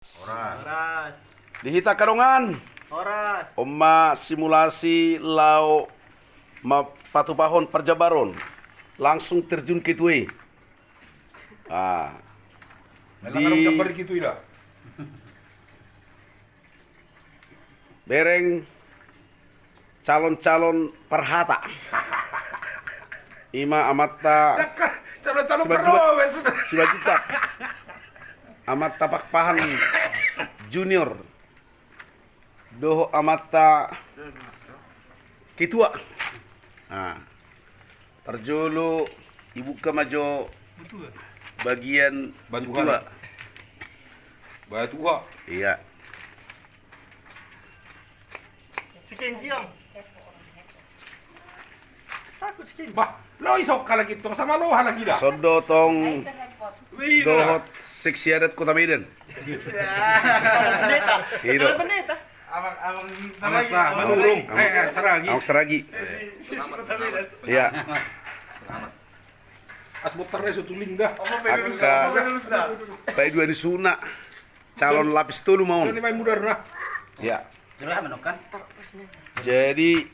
Oras. Dihita kadongan. Oras. Oma simulasi lau patupahon perjabaron. Langsung terjun ke tuai. Di gambar gitu ida. Bereng calon-calon perhata. Ima amata Calon-calon Sebagai perlowes. Sibajuta. Amat tapak pahan junior. Doho amata kitua. Perjolo ibu kemajo bagian Batu butua. Batu ha. Iya. Si Kenji yang. Takut si Kenji. Bah, lo isok kala gitu sama lo lagi dah. Sodo tong Wih, dohot seksi adat Kota Medan. Pendeta. Hidup. Kalau pendeta. Abang Saragi. Manurung. Saragi. Awak seragi. Si Kota Medan. Iya. Asbotar reso tuling dah. Aka pai dua di suna. Calon lapis tulu mau. Ini main mudar nah. Ya. Jurah menokan. Jadi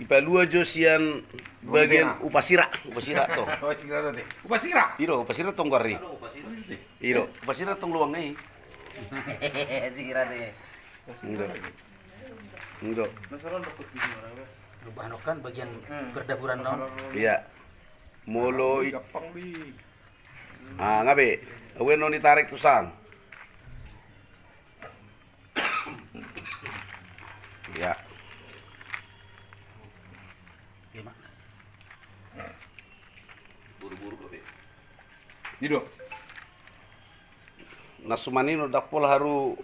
ipalua josian bagian upasira to. Oh, sira nanti. Upasira. Iro upasira tong gari. Iro upasira tong luang ai. Sikira teh. Enggak. Menokan bagian perdaburan naon. Iya. Molo Gampang di. ngabe. Awen no ditarik tusan. Ya. Gimana? Dido. Nasumanino dakpol haru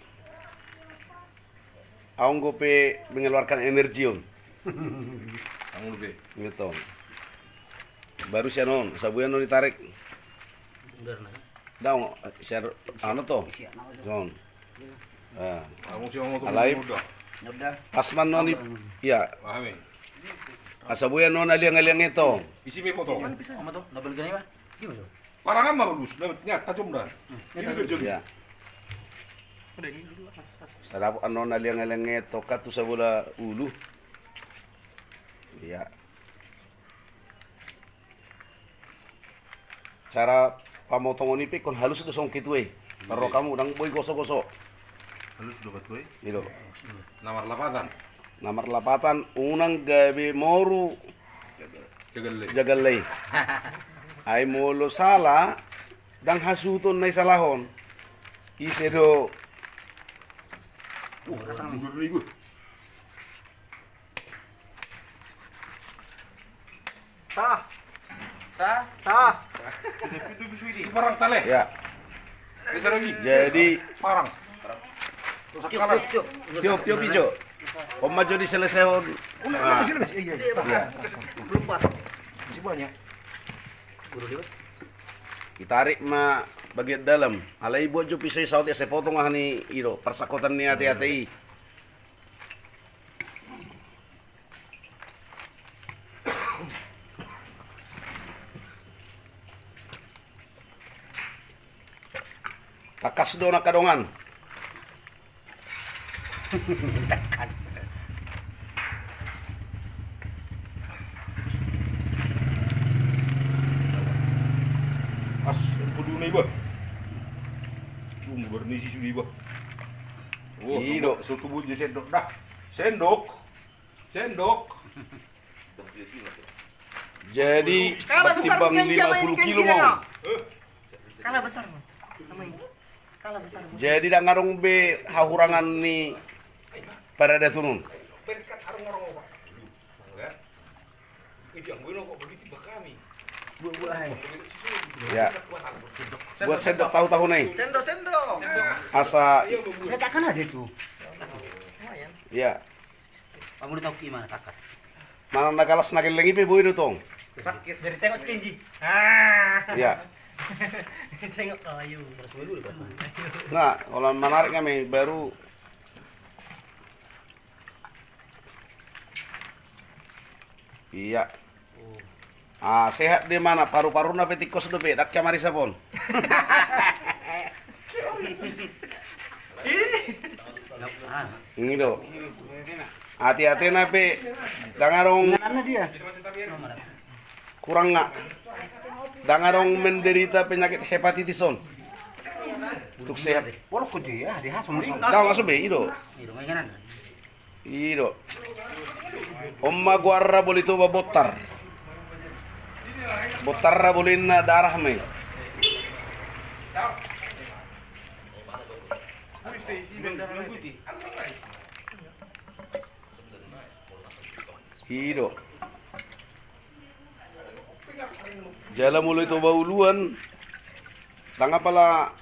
aong gope mengeluarkan energion Ang lebih. gitu. Baru siya non, sabuyan non ditarik. Bener na. Daw, siya ano to? Isi na ako. Non. Ang siya mo to. Alive. Udah. Pasman non iya, Paham eh. asabuyan non aliang-aliang ito. Isi me foto. Oma to, nabal ganay ba? Di ba? Parangan marulus. Dapat tajam dah. Ini kerja. Ya. Udah ini dulu. Sarap ano aliang-aliang ito katu sa bola ulu. Iya. Cara pamotong ini kon halus itu song kitu eh. Pero kamu udang boy gosok-gosok. Halus dapat gue. Gitu. Nomor 8. Nomor 8 unang gabi moru Jagal le. jagalay. Ay molo sala dang hasuton na salahon. Isedo Mundur nih gue. Sah. Sah. Itu parang tale. ya. Bisa lagi. Jadi Parang. Terus kalah. tiup ijo. Pemajo di selesaion. Ya. Belum pas. Masih banyak. Itarik ma bagian dalam. Alai buat jo pisau saut ya saya potong ah ni iro persakotan ni hati-hati. Takas do na kadongan. As, kudu nih bah. Bernisi sudi bah. Oh, Ido. suatu buju sendok dah. Sendok. Jadi Kalah besar setimbang Kenji sama 50 ini kilo Kenji mau. dah. Kalah besar Mas. Namanya. Kalah besar. Mas. Jadi dah ngarong be hahurangan ni pada datunun. Berkat arung-arung apa? Enggak. Itu yang gue kok begitu kami. Buah-buah. Ya. Buat sendok tahu-tahu nih. Sendo. Asa Letakkan aja itu. Lumayan. ya. Kamu tahu gimana kakak? Mana nakalas nakin lagi pe boy tong. Sakit. Jadi tengok si Kenji. Ya. Tengok kayu. Nah, kalau menarik kami baru iya. Sehat di mana? Paru-paru na petikos do pe dak kamari sapon. Ini do. Hati-hati nape. Dangarong Mana dia? kurang nggak. Dangarong menderita penyakit hepatitis on. Untuk sehat. Walau kau dia, dia hasum di. Dah masuk be, ido. Itu mainan. Ido. Omma guarra boleh coba botar. Botarra boleh na darah me. Ido. Jala mulai coba uluan. Tangga pala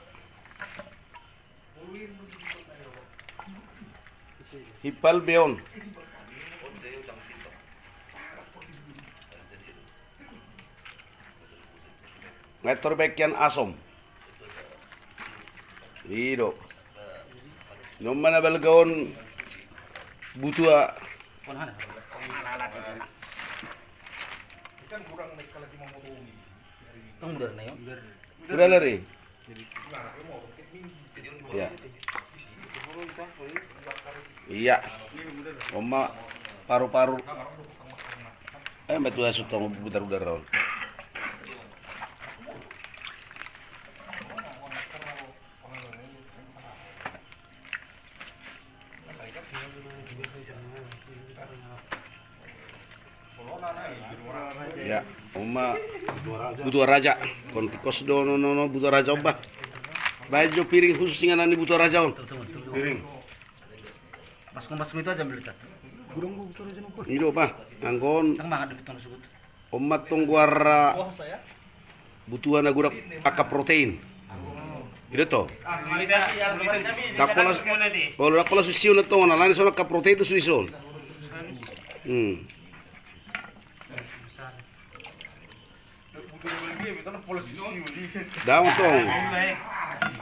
hipal beon. Ngator bekian asom. Ido. Nomana balgaon butua Mana? Ikan kurang naik lagi mau motomi. Kamu udah nih, yo. udah lari. Ya. Iya. Oma paru-paru. Betul asuk tong butar udara raon. Ya, oma butuh raja. Kontikos do no butuh raja obah. Baju piring khusus singan ani butuh raja on. Piring. Pas kompas itu aja beli cat. Ini do pa, anggon Yang banget di beton tersebut. oma tong guara butuhan agura pakai protein. Itu to. Dakolas. Kalau dakolas susiun to na lani sono ka protein tu suison. Daun tong.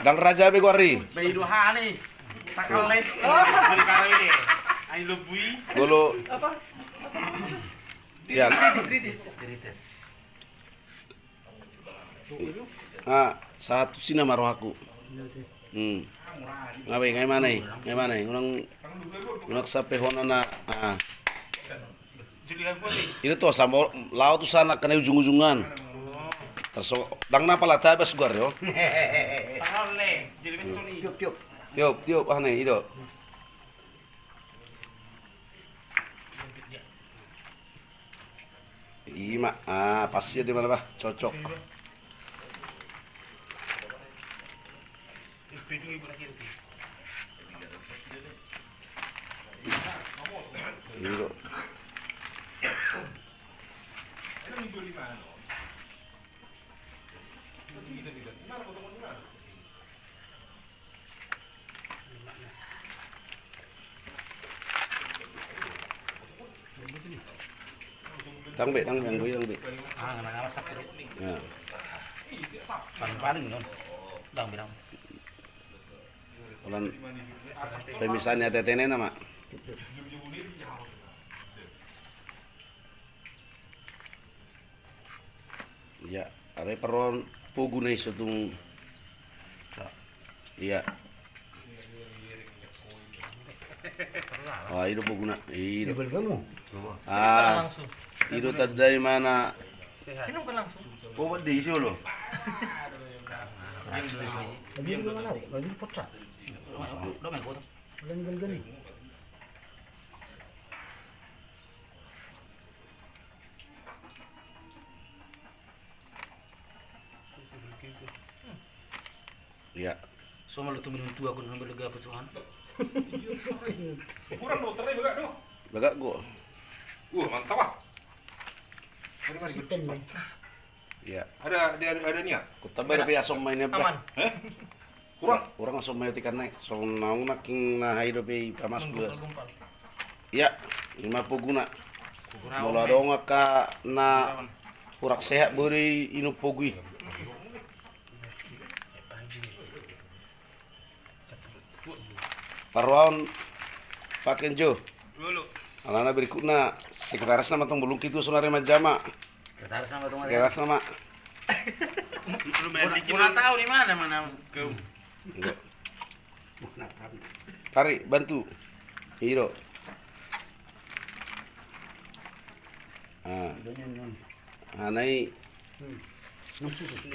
Dang raja be guari. Bayi dua nih. Takal les. Beli kali ini. Ayo lebui. Golo. Ya. Tritis. Satu sini maroh aku. Ngawe ngai mana? Ngai mana? Unang sape honana. Jadi aku nih. Itu tuh sama laut tuh sana kena ujung-ujungan. Terus dang napa lah tabas guar yo. Takal le. Jadi besok nih. Tiup ane itu. Ima, pasnya di mana bah? Cocok. Itu. Dang be. Nggak masak itu. Ya. Paling non. Dang bilang. Ulan pemisahannya tetene nama. Ya, ada peron pugu nih setung. Iya. Wah, itu pugu nak. Itu. Itu tadi dari mana? Minum kan langsung. Oh, di solo. Lagi di mana lari? Lagi di pocah. Udah main kota. Gani. Iya. Semua lu tuh minum tua aku nambah lega pecuhan. Kurang lo terai bagak do. Bagak gua. Mantap ah. Iya. Ada niat. Kutabar be asom mainnya Aman. Kurang. Kurang asom mayo tikan naik. So naung nak king na haido be pamas plus. Iya, 50 guna. Mula dong ka na kurak sehat beri inu pogui. Parwaon paken jo. Dulu. Alana berikutnya sekretaris nama tong belum kitu sonare majama. Sekretaris nama tuh. Sekretaris nama. Belum tahu di mana kau. Enggak. Tarik, bantu. Iro. Ah, naik.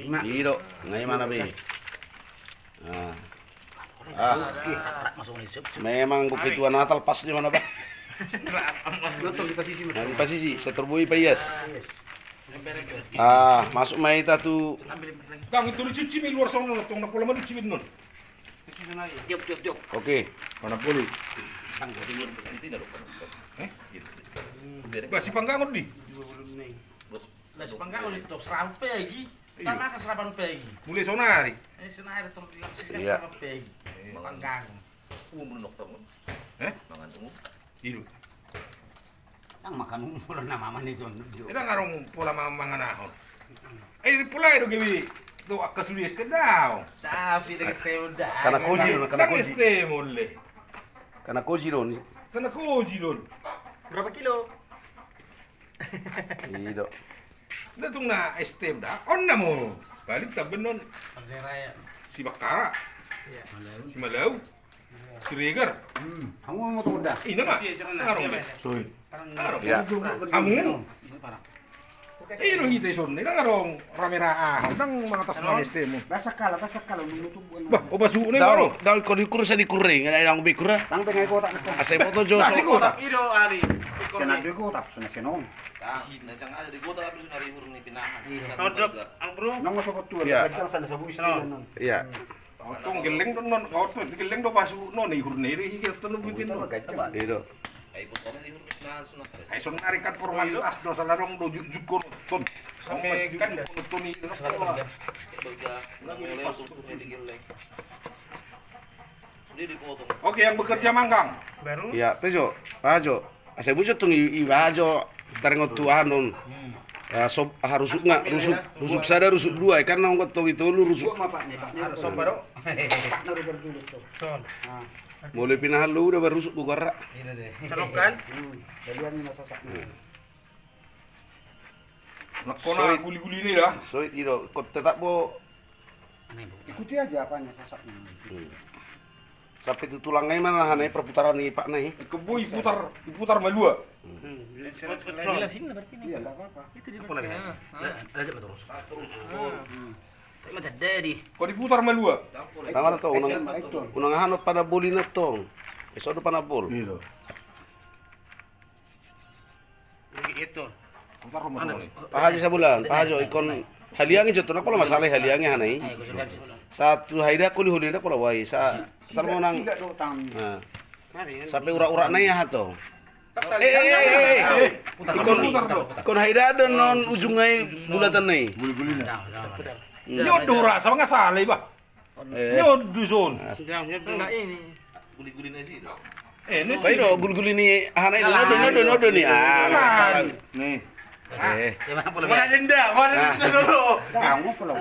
Nah, Iro, naik mana be? masuk nih, siap. Memang begitu Natal pas di mana, Pak? Nonton di posisi Nah, di posisi seterbui payas. Ah, masuk maita tuh. Kang itu dicuci di luar sana, tong nak pola mana dicuci non. Jop. Oke, mana puluh? Masih panggangot di. Lah sepanggang itu serampe lagi. Tanah ke serapan pegi. Mulai sonari. Senair terus Iya. serapan pegi. Panggang. Menok tamu. Mangan temu. Ilu. Yang makan umur nama mana zon. Ida ngarong pola mangan ahon. Di pula itu gibi. Tuh akas sudah este daw. Sapi dengan stay udah. Karena koji lon, karena Nang koji. este mulle. Karena koji lon. Kana koji lon. Berapa kilo? Iro. Datang na este dah. On na mo. Balik taben non Raya. si Bakara. Iya. Si Malau. Si Regar. Kamu mau tuh udah. Ina mah. Iya, jangan Ngarong. Soy. Ngarong. Ya. Kamu. Iro hite son. Ina ngarong ramera ahon. Nang mga tas na este mo. Basa kala menutup. Bah, obasu ni baro. Daw ko dikur sa dikuring, ada yang bikura. Tang pengen kotak itu. Asay foto jo. Pasti ko tak. Ido ari. Kena dua kotak, sana senong. Na siyang ada di kota tapi sunari hurung ni pinahan. Sodok ang bro. Nang masuk tuh, Ya. kadang sana sabu istilah. Iya. Tong geleng don non. Kau tu geleng do pasu non ni hurne ri hige tonu bitin non. Iro. Ay putong di hurung pinahan sunat. Ay son ari kan formalitas do sa larong do jukon ton. Sampai kan ton ni terus Baga nang mulai untuk digileng. Sudah dipotong. Oke, yang bekerja manggang. Baru. Iya, tejo. Pajo. Asay bujo tung iwajo tarengot tuanon. Ya sob harus rusuk sada rusuk dua kan nang gotong itu lu rusuk. Harus sombaro. Pak naru berdulu tuh. Son. Mulai pindah lu udah berusuk bukara. Selokan. Jadian ini sasak. Nakona guli-guli ni dah. So iro kok tetap bo Ikuti aja apanya sasaknya. sampai itu tulangnya mana hanai perputaran nih Pak nih. Kebo iputar malua. Bilang sini berarti nih. Iya, enggak apa-apa. Itu di depan. Ada siapa terus? Terus. Terima kasih. Kau diputar malua. Tama na to unang hanot pada buli na to. Esodo pa na bol. Iya. Itu. Putar rumah ni. Pahaji sa bulan, pahajo ikon haliangi joto na pala masalah haliangi hanai. Satu haida ko lihuli na pala wai sa mo nang Tidak do tang. nah, Hari. sampai ura-ura na ya to. Ikon haida do non ujungnya bulatan nai. Nyodo rasa nggak salah bah. Nyodo son. Enggak ini. Guli-guli na sih. Ini. Pairo gul-gul ini hanai nodo ni. Ah. Nih. Mana denda? Mana denda dulu? Kamu kalau.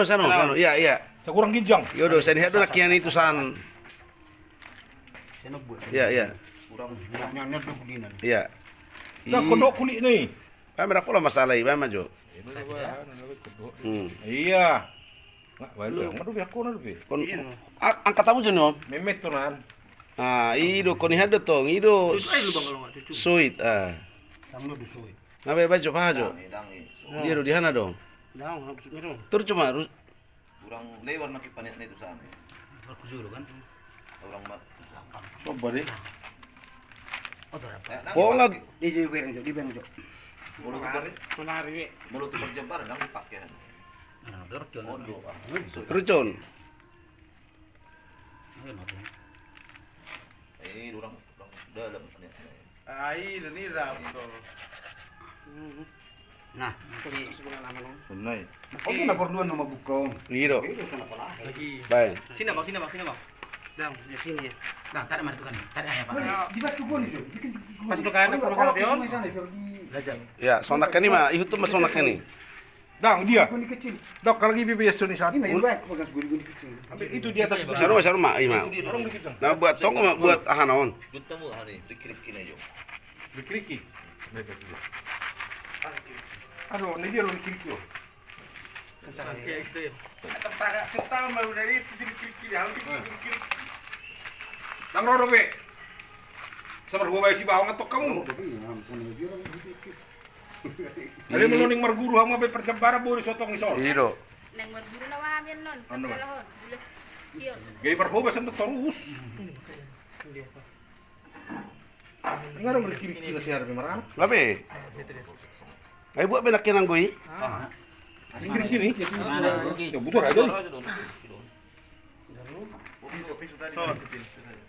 Sano. Iya. Saya kurang kijang. Yodo, saya lihat dulu kian itu san. Senok buat. Iya. Kurang nyonya do budinan. Iya. Dah kodok kulit ni. Merah pula masalah iba majo. Iya. Nggak baru. Madu aku nadu be. Kon angkat tamu jono. Memet tunan. Ah, ido kon ihado tong, ido. Cucu aja lu bang kalau nggak cucu. Soit, ah. Kamu do suwe. Ngabe bajo pahajo. Dangi. Dia do di hana dong. Dah, nggak cucu itu. Tur cuma Kurang lewat nak panik na itu sana. Aku suruh kan. Orang mat. Coba deh. Oh, tuh apa? po nga Di bereng jo. Mulut tu Menari we. mulut tu berjembar dang dipakai. Nah, berjon. Odo. rucon. Orang dalam panik. Ai, ini dah betul. Nah, Jadi sepengalaman lo. Benar. oh na perluan nama buka. Ido. Itu sana pala. Lagi. Baik. Sini bang. Dang, ya sini. Nah, tadi mari tu kan. Tadi ayah Pak. Di batu gol itu. Pas tu kan, kalau sama dia. Lazam. Ya, sonak ni mah, ihut tu mas sonak ni. Dang dia. Guni kecil. Dok kalau lagi biasa ni saat. Ini main baik pegang guni kecil. Itu dia atas. Saru mah, ima. Orang dikit. Nah buat tong buat ahanaon. Juta mu hari dikrip kina jo. Dikriki. Aduh, ini dia lo dikriki. Kayak ekstrim. Kita mau dari sini kiri. Nang roro be. Sabar gua bayar si bawang ngetok kamu. Kali meluning marguru hama be perjambara bori sotong isol. Iro. Nang marguru na wahamin nun. Ano ba? Kalahon. Bulas. Yun. Gay parhoba sa terus. Ngaro mo kiri-kiri na siya be marana. Labe. Ay buat benakin ang goi. Kiri-kiri. Ya butuh aja.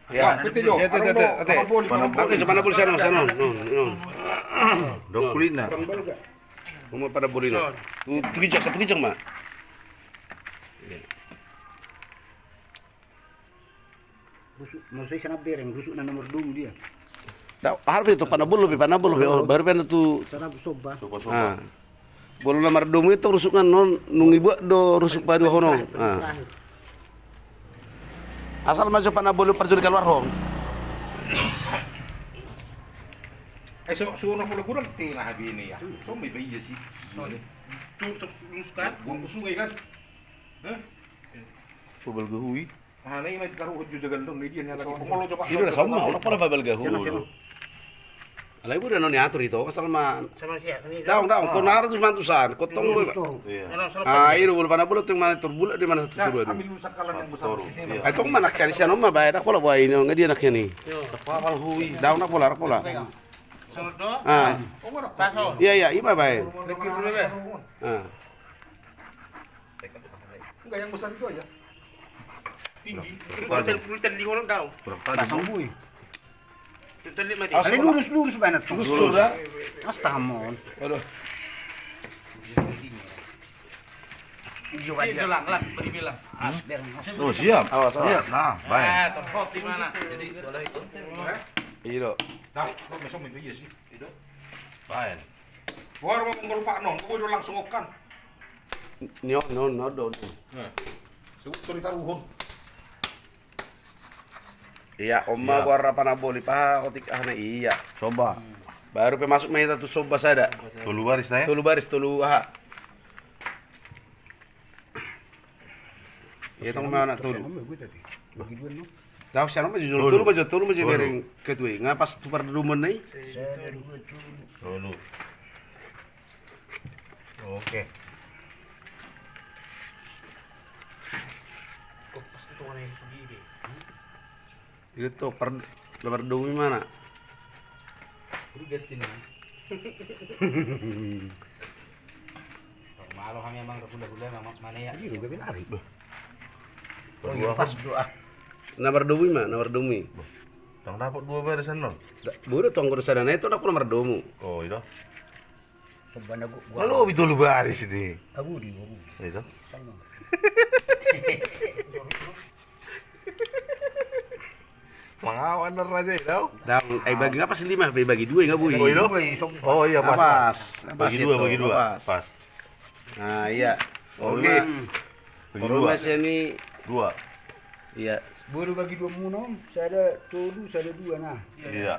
Ya. Pete jo. Ya, ate. Ate mana boleh sana. No. Dok kulina. Mau pada boleh no. Satu kijang mak. Rusuk, maksudnya sana bereng, rusuk na nomor 2 dia. Dah, harus itu panabulu, baru pernah tu. Sana soba. Ah. Bolu nomor 2 itu rusukan non nungi buat do rusuk padu hono. Ah. Asal masuk panabulu perjudi keluar hong. So na pula kurang tina habi ini ya. So may bayi sih. Terus ruskan. Buang ke sungai kan. Hah? Pubal gahui. Ah, ini may taruh hujud jagan dong, dia lagi pengolo coba. Itu udah sama, orang pula babal gahui. Alai udah non diatur itu, asal mah. Sama siya. Daung, kau naruh tu mantusan, kau tunggu. Ah, itu bulu panah bulu tu mana turbul di mana tu turun. Ambil sakalan yang besar di sini. Ay tong mana kali siya nomah bayar aku lah buat ini, nggak dia nak ini. Papal hui, daung nak pola. Sunod do. Ah, Paso. iya, ima bayar. Lekir dulu be. Ah, Enggak yang besar itu aja. Tinggi. Pulutan di kolong daw. Pasang buih. Pulutan di mati. Ali lurus banget. lurus dah. Astamon. Aduh, Ini lang, bagi bilang. Oh, siap. awas. Nah, baik. Terhot di mana? Jadi kalau itu Iyo, Dah, kok besok may bayi sih. Baik. War mo kung pak non, kung udah langsung okan. no, do. Sulit taruhon. Iya, omma gua rapana boli pa kotik ahna iya. Coba. Baru pe masuk main tu soba sada. Tulu baris na Tulu baris tulu aha. Iya tong mana tulu. Tahu siapa mah jujur tulu mah jadi ring ketui. Ngapas tu pada rumah nih. Tulu. Oke. Itu per lebar dumi mana? Malo kami emang gula-gula mana ya? Ini gue lari. Pas doa. Nomor dumi mah, nomor dumi. Tang dapat 2 barisan non. Buru tong kudu sadana itu aku nomor domu. Oh, itu. Sebenarnya gua Halo, itu lu baris ini. abu di. Itu. Mangawan na raja itu. Dang, bagi apa sih 5? Bagi 2 enggak bui. Oh, itu? Oh iya, pas. Bagi itu, 2, bagi 2. pas. Pas. Nah, iya. Oke. Bagi 2. Rumah sini 2. iya. Baru bagi 2 munom, saya ada tolu, saya ada 2 nah. Iya.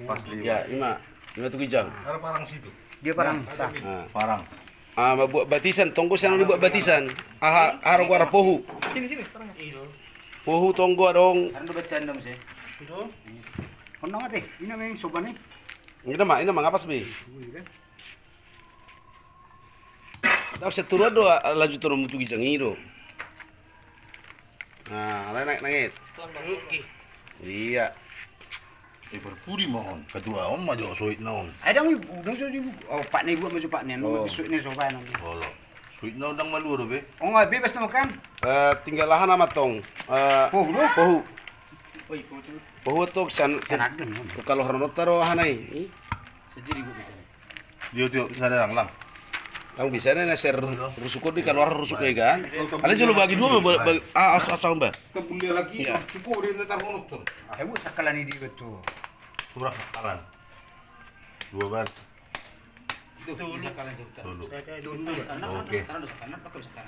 Pas 5. Iya, 5 tu kijang. Ada parang situ. Dia parang sah. Nah. Parang. Buat batisan, tonggo sana buat batisan. Ahar gua pohu. Sini, parang. Iyo. Pohu tonggo dong. Kan udah bercanda mesti. Itu. Konong ate, ini memang soba nih. Ini mah ngapas be. Tahu seturun do laju turun mutu kijang iro. Nah, naik nangit. Oke. Iya. Berpuri mohon. Kedua om mah jo soit naon. Ada mi udah so di pak nih buat masuk pak nih, besok nih soba nih. Holo. Soit naon dang malu do be. Oh nggak bebas tuh makan. Tinggal lahan sama tong. Pohu lo? Pohu. Oi, kutu. Pohu tuh Enak kan? kalau renot taro hanai. Sejadi gua bisa. Dia tuh sadar lang. Kamu bisa nih share rusuk di keluar rusuk ya kan? Kalian coba bagi 2 asal mbak. Kemudian lagi, Iya. cukup dia taruh tuh. Ayo sakalan ini betul. Surah kalan. 2 bar. Dulu. Dulu. Dulu. Oke.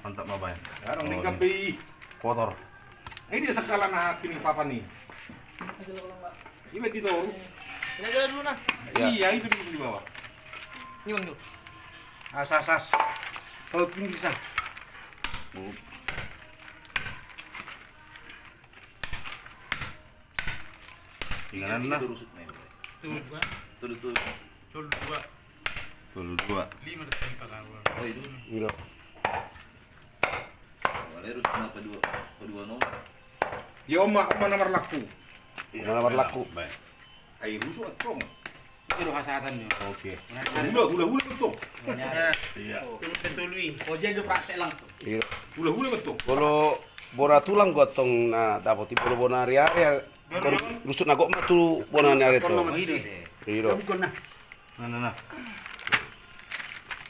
Mantap mabay. Sekarang nih kapi. Kotor. Ini dia sakalan hakim papa nih. Ini ditaruh. Ini aja dulu nah. Iya, itu di bawah. Ini bang dulu. Asas. Kalau pun bisa. Tinggalan Ini lah. dua rusuk nih. Tuh dua. Tuh. Tuh dua. Tuh dua. 5 udah tempat aku. Oh itu. Iya. Wala rusuk na kedua nomor. Ya oma nomor laku. Mana berlaku? Baik. Ay rusuk atong. Itu kesehatan ya. Oke. Hula betul. Iya. Ketului. Ojek itu praktek langsung. Iya. Hula betul. Kalau bora tulang gua tong na dapat tipo bona area kan rusuk nagok mah tu bona area to. Iya. Nah.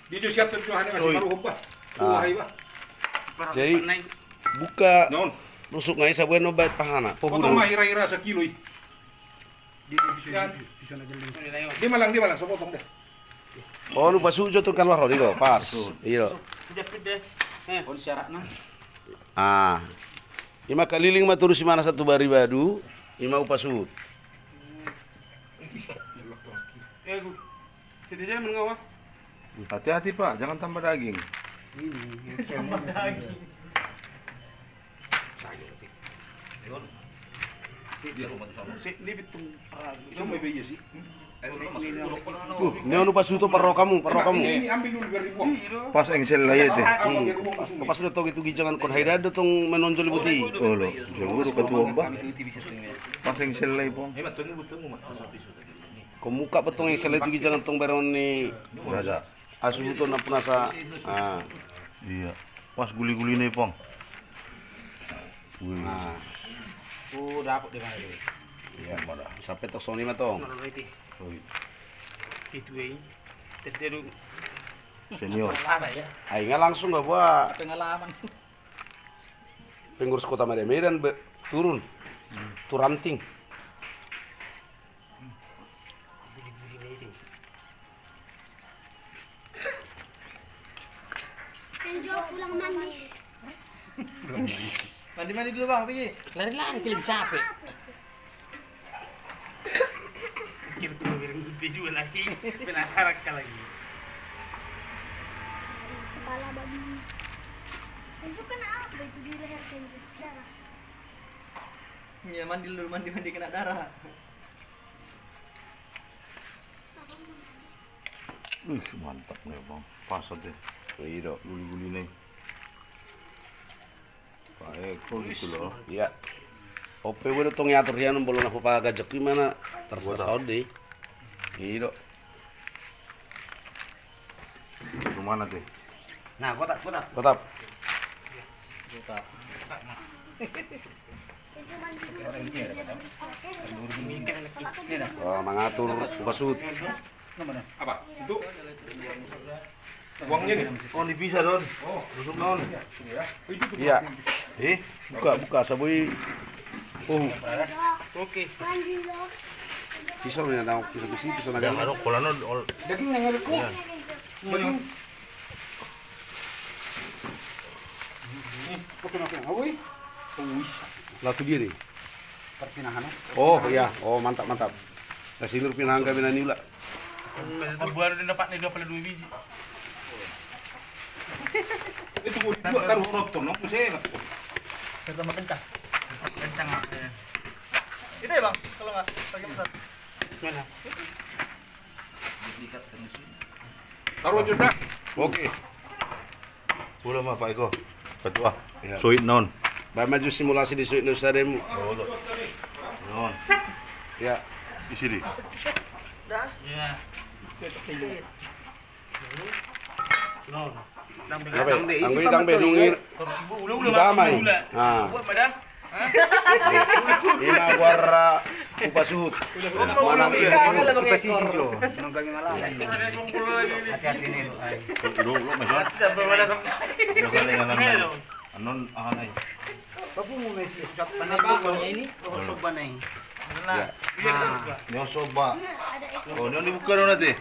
Di tu siap tu hanya masih baru hubah. Hai ba. Jadi buka Non. rusuk ngai sa bueno bait pahana. Potong mah ira-ira sekilo. Di malang so potong deh. Oh, nu pasujo tu keluar ro digo, pas. Iya. Japit deh. Oh syaratnya. Ah. Ima keliling mah turus mana satu bari badu, ima upasut. Gu. Tidak jangan mengawas. Hati-hati Pak, jangan tambah daging. Biar rumah tu sama. Ini betul. Semua biji sih. Ayo lu masuk tulok ko na ano. Ini anu pasuto parro kamu. Ini ambil dulu biar dibuang. Pas engsel lah ya teh. Pas lu tong itu gijangan kon haida tong menonjol buti. Oh lo, jauh ketua ba. Pas engsel lah pong. Eh matungin butong mo mata sa piso tadi. Ko muka petong yang sele itu gijangan tong beron ni Ada. asu to na punasa. Ah. Iya. Pas guli-guli nih pong. Wih. Ah. Oh dapat di mana itu? Iya, mana. Sampai tok soni mah tong. Alrighty. Itu eh. Terderu. Senior. Lama ya. Ai nga langsung gak buat Pengalaman. pengurus kota Medan turun. Turanting. Enjo pulang mandi. Mandi dulu bang, pergi. Lari-lari kalian capek. Kira tuh video lagi. Penasaran lagi. Kepala babi. Enjo kena apa itu di leher Enjo? Darah. Ya mandi dulu, mandi kena darah. Mantap nih pong. Pas deh. Iya. Guli-guli nih. Baik, kok gitu loh. Iya. Ope gue tong ngatur dia belum aku pakai gajak gimana terserah Saudi. Iya. Kemana teh? Nah, kotak. Tetap. Enjo mandi dulu. Oh, mengatur upasut. Apa? Itu uangnya nih. Oh, ini bisa don. Rusuk non. Iya. Buka sabui. Oh, Oke. Mandi dulu. bisa nih ada bisa naga. Ada kolan Daging nang ko. Daging. Laku diri. Perpinahan. Oh iya, oh mantap. Saya sinur pinang kami nani ula. Baru dapat nih 22 biji. Itu dua taruh rotor nang saya. Pertama kencang. Kencang ya. Itu ya bang, kalau nggak pakai besar. Mana? Dikat kan di sini. Taruh aja dah. Oke. Boleh mah Pak Eko. Ketua. Ya. Soit non. Baik maju simulasi di Suit Nusarem. Non. Ya. Di sini. Ya. No. Apa? Dang be nungir. Ulah Damai. ulah. Ah. Buat badan. Ina warra upasut. Hati-hati nih. Lo masuk. Tidak berada sama. Bukan dengan anon ahanay. Apa mau nasi? Penabangnya ini, soba neng. Ya. Nyo soba. Ada ekor. Oh, nyo dibuka dong nanti.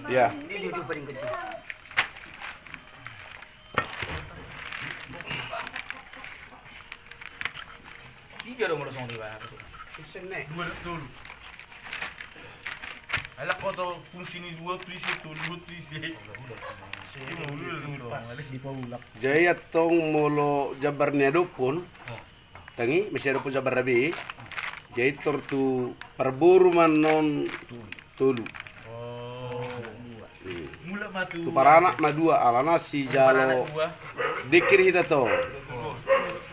Ya. Ini dia paling kencang. Tiga dong udah sama dia. Dua betul. Alah kau tahu fungsi ini dua tulis itu, dua tulis ini. Jaya tong molo jabarnya dupun. Tangi masih ada pun jabar rabi. Jaya tortu Parburu man non tulu. Mula matu. Tu paranak ma dua alana si jalo dikir hita to.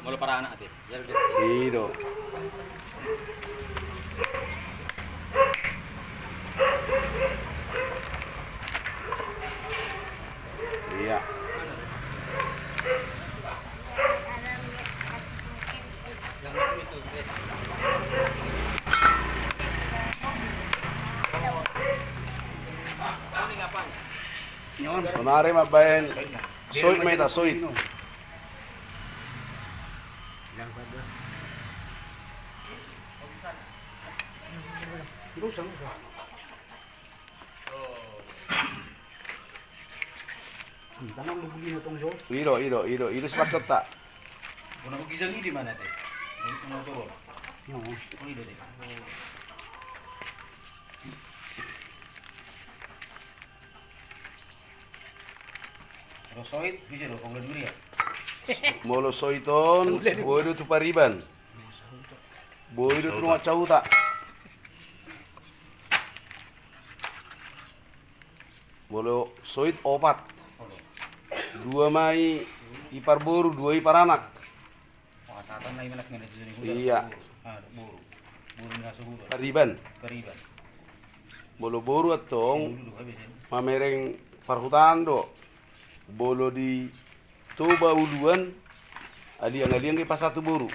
Mula para anak ate. Ido. Iya. Sonare mabayan soit meta soit. Tanam lu begini tong so. Iro sepakat tak? Una ko gisang di mana teh? Una turun. No. Oh ide deh. Rosoid bisa lo kong duri ya. Molo soiton, boido tu pariban. Boido tu nggak cau tak? Molo soit opat. Dua mai ipar boru, dua ipar anak. Wah, satan lain anak ngene jadi Iya. Ah, buru. Buru nggak suhu. Pariban. Keriban. Bolo boru atong Dulu habisin. mamereng parhutan do. Bolo di Toba uluan aliang-aliang di pasatu boru.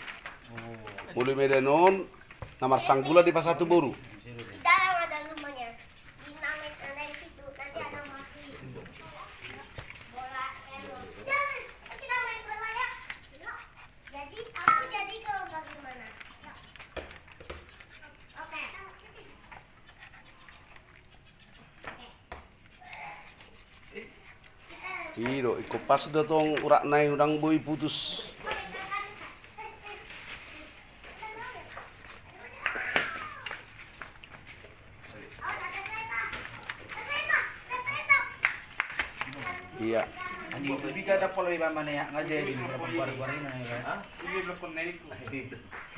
Bolo medanon namar sanggula di pasatu boru. Di dalam ada rumahnya. Di namet ada di situ. Nanti ada mati. Bola jangan. Kita main bola ya. Yuk. Jadi aku jadi kalau bagaimana? Yuk. Oke. Iro, iko pas datong urak nai udang boy putus. Iya. Andi lebih kada pola iba mana ya ngaji di berapa buar-buar ini ya. Iya belum pernah itu.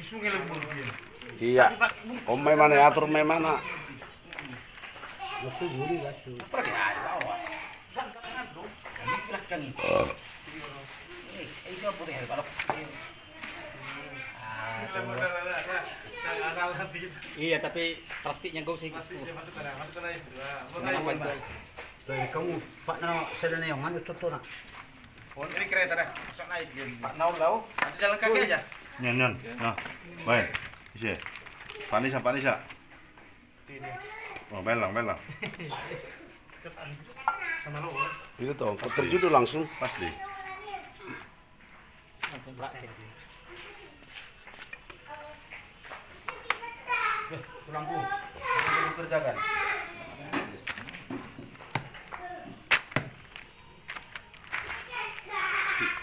Isungi lembur dia. Iya. Om mana atur mana. Waktu guri gasu. Pergi ada awak. Sangat dong. Ini belakang itu. Siapa tuh ya kalau Iya, tapi plastiknya gak usah gitu. Kenapa itu? Dari kamu Pak na sedana yang anu tuh nak. Oh, ini kereta dah. Masuk naik dia. Pak Naul lau, Nanti jalan kaki aja. Nyan. Nah. Baik. Isi. Panisa. Oh, belang. Sama lo. Itu toh, terjudul langsung. Pasti. tulangku. Aku kerjakan.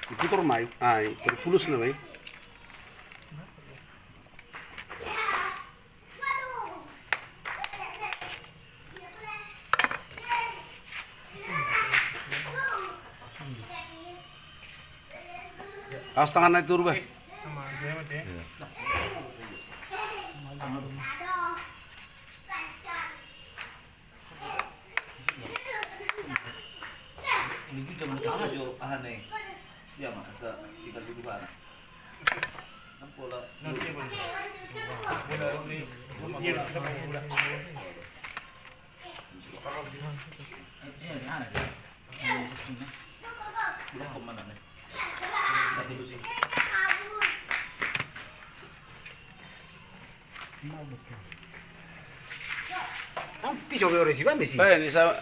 Itu termai, ai, terpulus na mai. Awas tangan naik turun, Bah. Sama aja deh. Ini juga jangan tahu aja aneh. Ya masa tinggal di mana? Nampola. Nanti boleh. Bola ini. Iya, sama bola. Ini aneh. Udah kemana nih? Tadi lu sih. Pisau beres sih, Bang, sih. Ini sa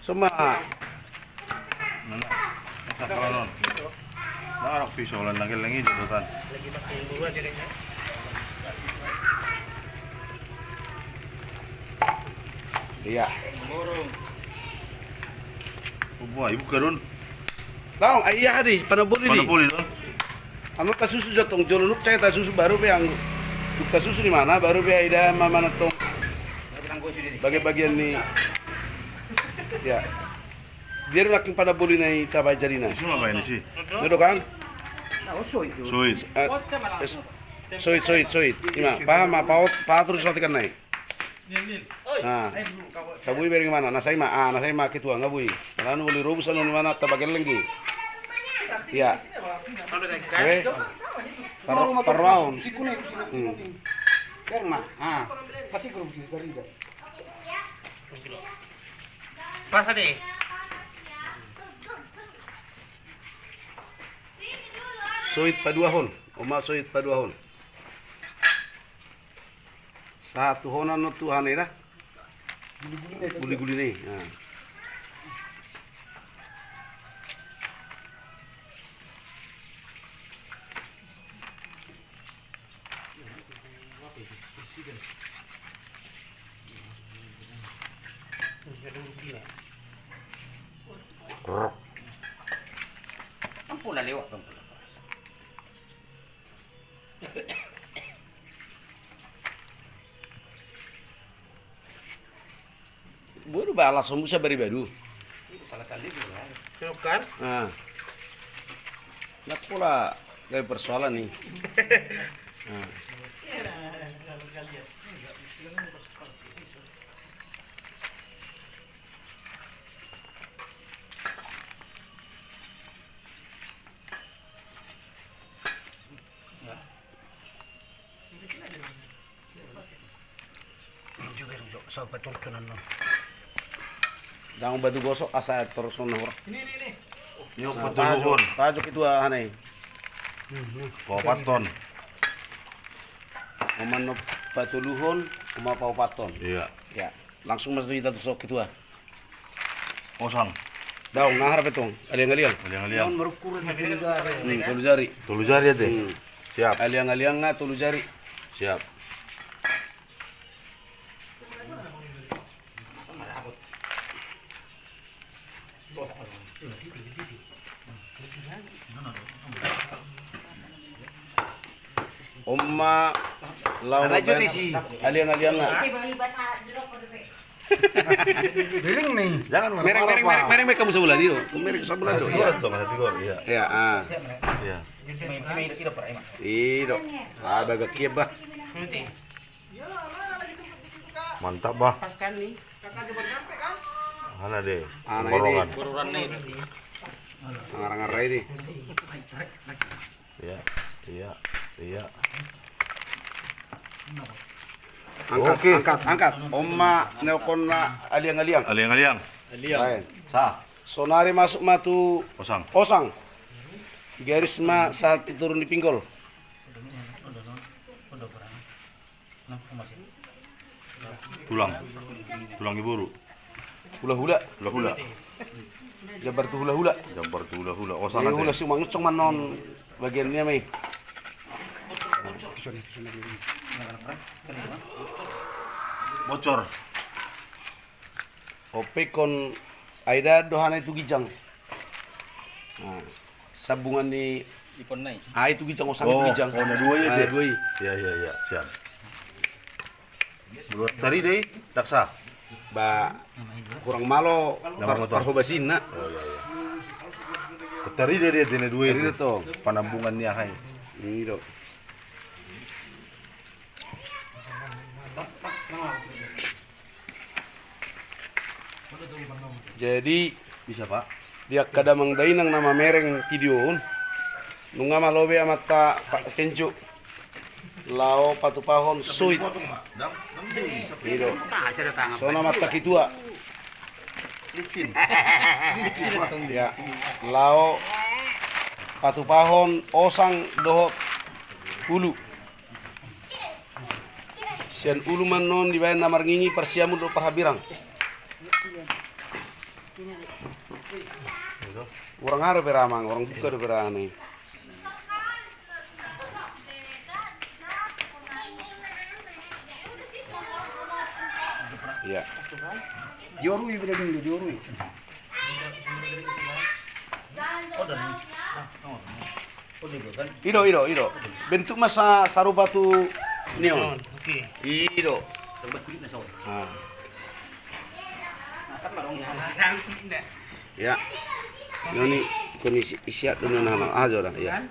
semua. Nakaroon. Naarok piso lang lagi judutan. Lagi pakai bola jadinya. Iya. Buah, ibu karun. Laong ayah di panaboli di. Panapoli doon. Anu kasusu jatong jolunuk cai susu baru be ang kasusu di mana baru be ida mama natong bagai bagian ni ya dia laking pada boli nai tabai jarina Semua apa ini sih? itu kan Nah, usoi itu. Suit. Soit. Ima, pa terus sotikan naik. Nah, sabui beri mana? Nasai ma ketua ngabui. Lalu boleh rubus anu mana tabagian lagi. Iya. Oke. Parwaun. Karena, pati ko rubus dari itu. Pásate. Soit paduahon. Oma soit paduahon. Satu honan no Tuhan dah. Guli-guli nih. Nah. Ampun lah lewat. Baru balas sembusa beri baru. Itu salah kali juga. Kan? Nah. Nak pula kayak persoalan nih. Nah. Juga rujuk sampai turcunan no. Dang batu gosok asa terus nahur. Ini. Yuk petuluhun. Tajuk itu aneh. Papaton. Oman patuluhun, uma paupaton. Iya. Ya, langsung mas kita tusok itu ah. Osang. Daung nahar betong, aliang-aliang. Aliang-aliang. Merukur di jari. Tulu jari. Tulu jari ya teh. Siap. Aliang-aliang nga tulu jari. Siap. Oma lau aliang-aliang nga. Biling nih. Jangan Mereng kamu sebulan itu. Mereng sebulan tuh. Iya, tuh ada tiga. Iya. Ya, ah. Iya. Ido. Ada gakieb bah. Mantap bah. Pas kan nih. Mana deh? Ana Borongan. ini. Kururan nih. Ngarang-ngarang ini. Iya. Angkat. Oma nelpon na aliang-aliang. Aliang-aliang. Lain. Sah. Sonari masuk matu Osang. garis ma saat turun di pinggul. Tulang iburu. Hula-hula. Jabar tu hula-hula. Osang Hula ate. sumang cong manon bagiannya mai. Bocor. Ope kon aida dohana itu gijang. Nah, sabungan di Ipon naik. itu gijang osang itu gijang. Ada dua ya teh. Dua. Iya, siap. Buat tadi deh, daksa. Ba kurang malo parhobasin na. Oh iya. Tadi dia tene dua Tadi itu. to. Panambungannya hai. Ini do. Jadi Bisa, Pak? dia kada mangdai nang nama mereng video nunga malobe amata Pak Kencu lao patupahon suit itu sona mata kitua ya lao patupahon osang dohot ulu sian ulu manon dibayan namar ngingi persiamu do parhabirang. Orang harap beramang, orang buka ada berani. Ya. Diorui bila dulu diorui. Ido. Bentuk masa sarupa tu neon. Oke. Ido. Ah. Ya. Noni kondisi isiat dulu nana aja dah ya.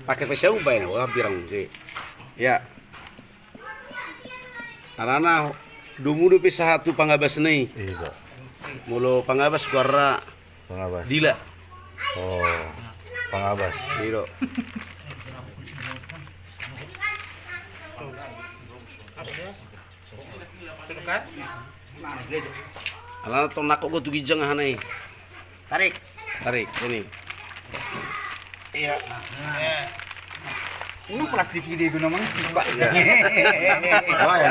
Pakai pesau bae na wah birang sih. Ya. Arana dumudu pisah satu pangabas nih. Iya. Mulu pangabas kuara Pangabas. dila. Oh. Pangabas. Iro. Celukan. Arana tong nakok go tugijang hanai. Tarik. Tarik ini. Ini plastik ide gue namanya.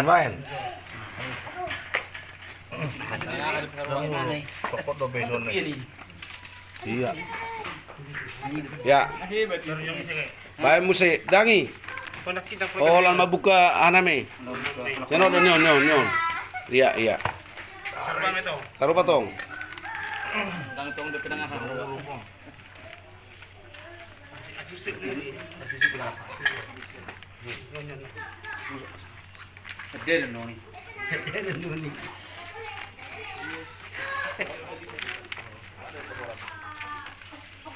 Main. Aneh. Pokok do beson nih. Iya. Ya. Hebat yang isi. Bae muse dangi. Konak kita Oh lan mabuka aname. Seno do nyon. Iya. Sarban itu. Sarupa tong. Dang tong di penengah. Asisik ini. Gede dong nih.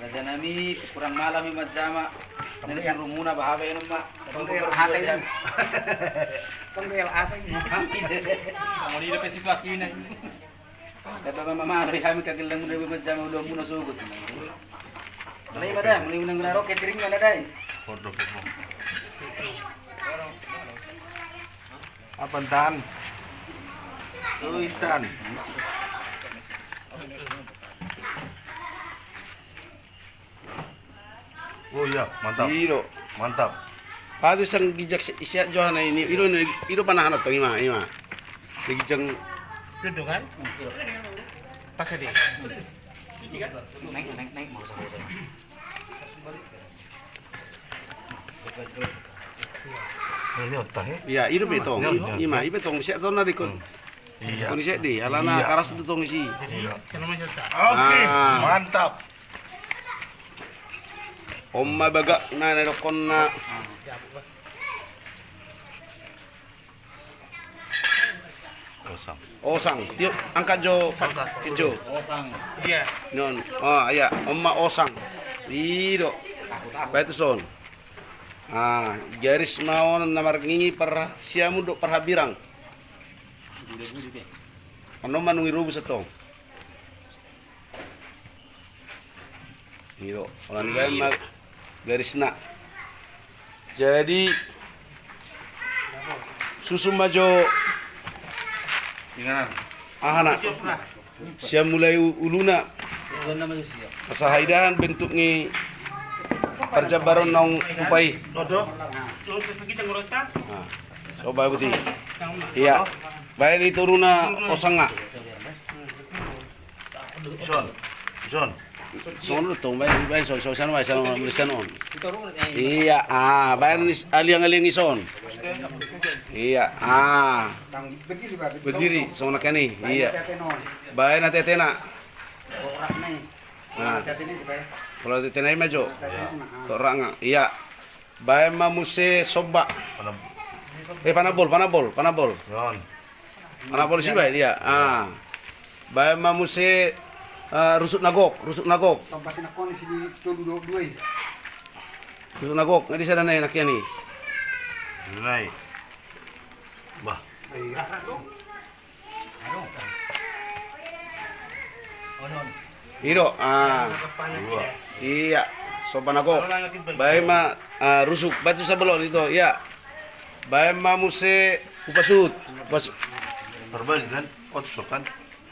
Raja nami kurang malam mi majama. Nene suruh muna bahabe eno mak. Pengreal hati. Pengreal hati. Mau di depan situasi ini. Kata mama hari kami kagelang muna majama udah muna sugut. Mulai mana? Mulai muna roket kering mana dai? Foto. Apaan tan? Tuitan. Oh iya, mantap. Iro. Mantap. Padu sang gijak isya johana ini. Iro panahan to ima. Gijang Duduk kan? Pas dia. Naik mau sama. Ini otak ya? iya iro betong. Ima betong isya to na dikon. Iya. Kon isya di alana Iya. karas tu tong isi. Iya. Senama cerita. Oke, Ah. mantap. Omma baga na nedokon na Kosong. osang. Tiup angkat jo kejo. Osang. Iya. Non. Oh iya, omma osang. Iro. Batu son. Ah, garis mau namar ngingi per siamu do per habirang. Ano manungi rubu setong. Iro, orang lain mag garis na. Jadi susu majo Inganan. ahana. Siya mulai uluna Ulan nama Yusia. kasahaidahan bentuk ni perjabaran nong tupai. Dodo. Dodo segi cenggurota. Nah, coba buti. Iya. Baik itu runa osanga. Son. Sono tong baik so sana baik sana tulisan on. Kita rumah Iya, baik ni aliang ison. Iya, berdiri sono kani. Iya. Baik na tetena. Nah, kalau tetena maju. Orang iya. Baik mamuse soba. Panabol. Yon. Panabol sih baik dia. Baik mamuse rusuk nagok. Sampasin ako ni sini tulo dua. Rusuk nagok, ngadi sana na enaknya nih. Dunay. Bah. Iro, Dua. iya, soba nagok. Baik ma rusuk batu sabelon itu, iya. Baik mamuse upasut. Perbalik kan? Otso kan?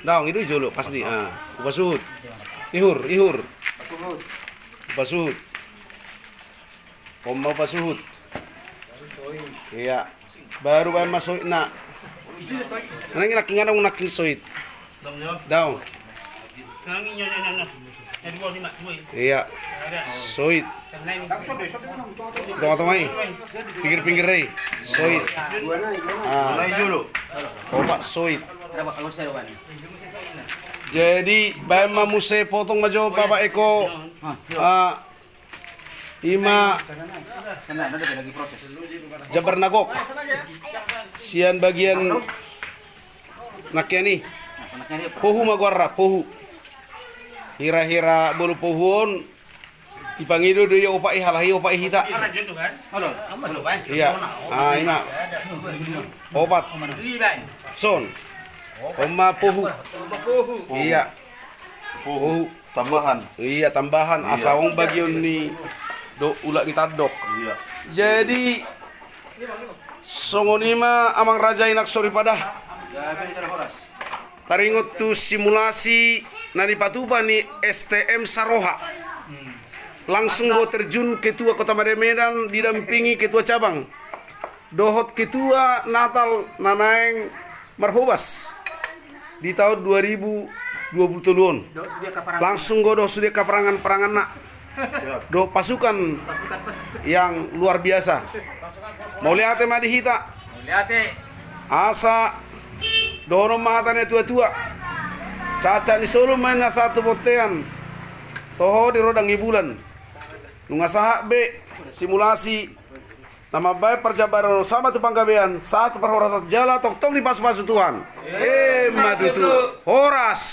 Daong itu jolo pasti. Upasut. Ihur. Upasut. Pomba upasut. Iya. Baru bae masuk na. Nang naking soit. Daong. Nang inyo. Yang dua lima. Iya. Ada. Soit. Karena ini. Tengah-tengah pinggir-pinggir soit. Mulai dulu. Obat soit. Ada bakal saya depan. Jadi bae mamuse potong majo Bapak Eko. Ima Sana ada lagi proses. Jabar nagok. Sian bagian naknya nih. Anaknya dia Pohu magwarra, pohu. Hira-hira bulu pohon Ipangido do yo opai halahi opai hita. Karena jodoh kan. Halo. Iya. Ah, ima. Opat. Son. Oma puhu. Iya. Puhu. Tambahan. Iya, tambahan asawang bagian ni do ulah kita dok. Iya. Jadi songonima amang raja inak sori padah. Ya, bicara horas. Taringot tu simulasi nani patupa ni STM Saroha. Langsung go terjun ketua Kota Medan didampingi ketua cabang. Dohot ketua Natal Nanaeng Marhobas di tahun 2020. Langsung go do sudah keperangan-perangan nak. Do pasukan yang luar biasa. Mau lihat madi hita. Lihat Asa dorong mahatane tua-tua. Caca ni Solo main na satu botean. Toho di rodang ibulan. Nunga saha be simulasi nama baik perjabaran sama tu panggabean satu perhorasat jala tok di pas-pas Tuhan. Matutu. Horas.